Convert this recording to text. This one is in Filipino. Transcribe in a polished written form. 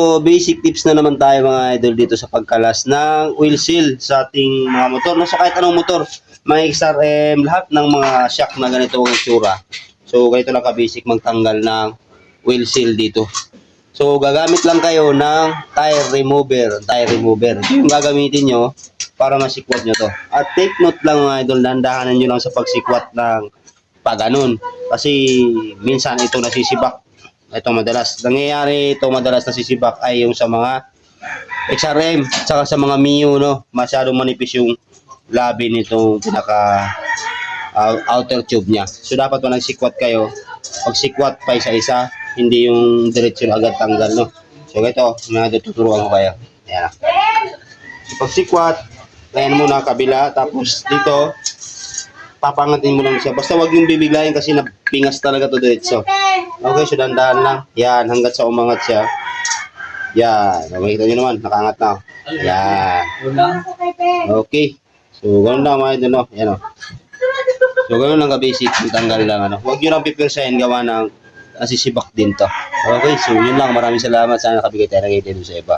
So, basic tips na naman tayo mga idol dito sa pagkalas ng oil seal sa ating mga motor. No? So, kahit anong motor, may XRM, lahat ng mga shock na ganito ang itsura. So, ganito lang ka-basic magtanggal ng oil seal dito. So, gagamit lang kayo ng tire remover. So, yung gagamitin nyo para masikwat nyo to. At take note lang mga idol, dandahanan nyo lang sa pagsikwat ng paganon. Kasi minsan ito nasisibak. Ito madalas. Nangyayari ito madalas nasisibak ay yung sa mga XRM, saka sa mga Mio, no? Masyadong manipis yung labi nitong pinaka outer tube niya. So, dapat pa nagsikwat kayo. Pag sikwat pa isa-isa, hindi yung diretso agad tanggal, no? So, ito, may tuturuan ko kayo. Ayan. So, pag sikwat, ayan muna kabila, tapos dito, papangatin mo lang siya. Basta wag yung bibiglayin kasi napingas talaga to diretso. Okay, so dandahan lang. Yan, hanggat sa umangat siya. Yan, makikita nyo naman, nakaangat na. Yan. Okay. So, ganun lang mga idol, no? Yan, no? So, ganun lang ka-basic. Tanggal lang, ano. Huwag nyo lang pipirsahin gawa ng nasisibak din to. Okay, so yun lang. Maraming salamat. Sana nakabigay tayo ng idea sa iba.